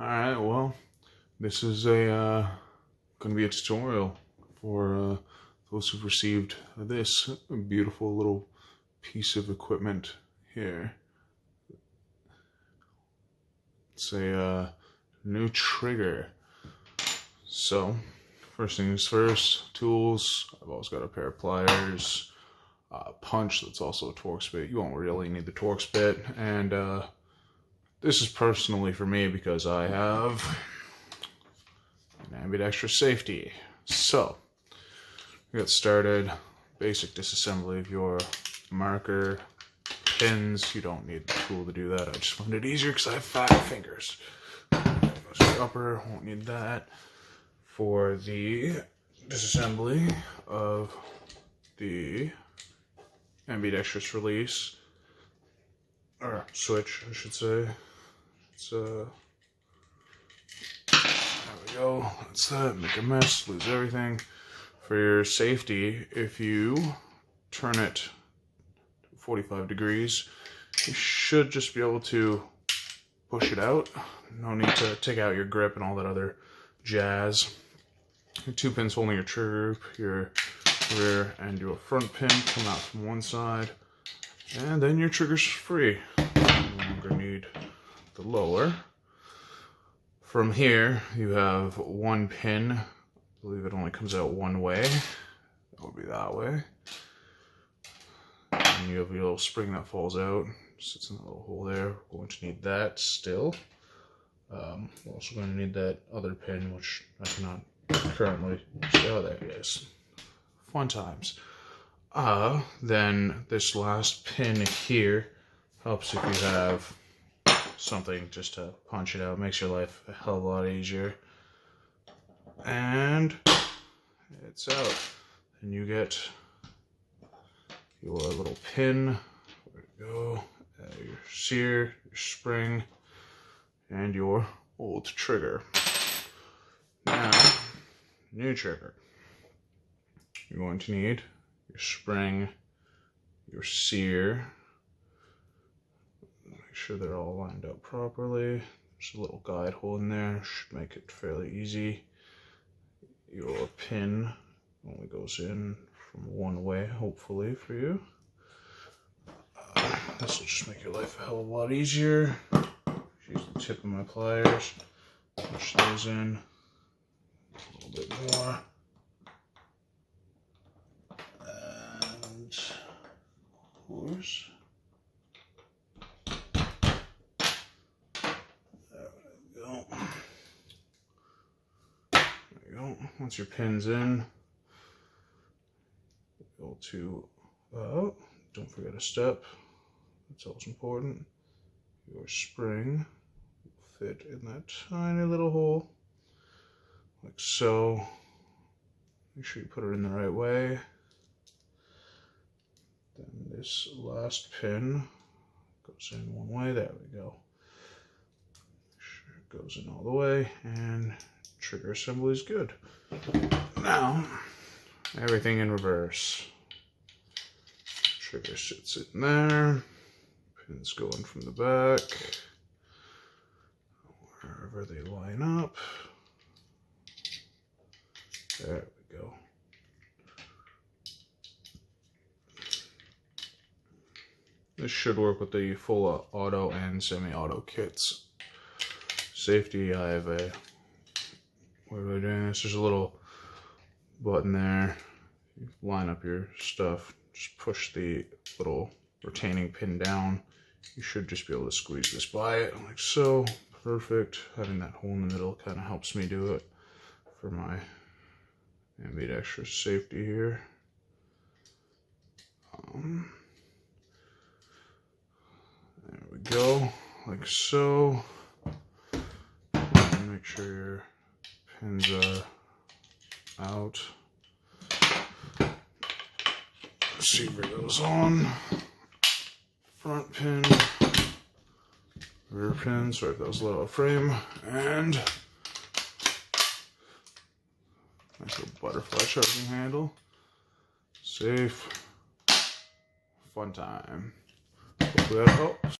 Alright, well, this is going to be a tutorial for those who've received this beautiful little piece of equipment here. It's a new trigger. So, first things first, tools. I've always got a pair of pliers, a punch that's also a Torx bit. You won't really need the Torx bit, and this is personally for me because I have an ambidextrous safety. So, we get started. Basic disassembly of your marker, pins. You don't need the tool to do that. I just find it easier because I have fat fingers. Upper, won't need that. For the disassembly of the ambidextrous release, or switch, I should say. It's there we go. That's that. Make a mess, lose everything. For your safety, if you turn it 45 degrees, you should just be able to push it out. No need to take out your grip and all that other jazz. Your two pins holding your trigger, your rear and your front pin come out from one side, and then your trigger's free. You no longer need the lower. From here, you have one pin. I believe it only comes out one way. That would be that way. And you have your little spring that falls out, sits in that little hole there. We're going to need that still. We're also going to need that other pin, which I cannot currently see. Oh, there it is. Fun times. Then this last pin here helps if you have something just to punch it out. Makes your life a hell of a lot easier. And it's out. And you get your little pin. Where to go? Your sear, your spring, and your old trigger. Now, new trigger. You're going to need your spring, your sear. Make sure they're all lined up properly. There's a little guide hole in there, should make it fairly easy. Your pin only goes in from one way, hopefully, for you. This will just make your life a hell of a lot easier. Use the tip of my pliers, push those in a little bit more. And of course, there we go. There you go. Once your pin's in, go to, don't forget a step. That's always important. Your spring will fit in that tiny little hole, like so. Make sure you put it in the right way. Then this last pin goes in one way. There we go. Make sure it goes in all the way, and trigger assembly is good. Now, everything in reverse. Trigger sits in there. Pins go in from the back, wherever they line up. There we go. This should work with the full auto and semi-auto kits. Safety, I have a, what are we doing this? There's a little button there. You line up your stuff, just push the little retaining pin down. You should just be able to squeeze this by it, like so. Perfect. Having that hole in the middle kind of helps me do it for my ambidextrous safety here. There we go, like so. And make sure your pins are out. Receiver goes on. Front pin, rear pin, sorry if that was a little frame, and nice little butterfly charging handle. Safe, fun time. Hopefully that helps.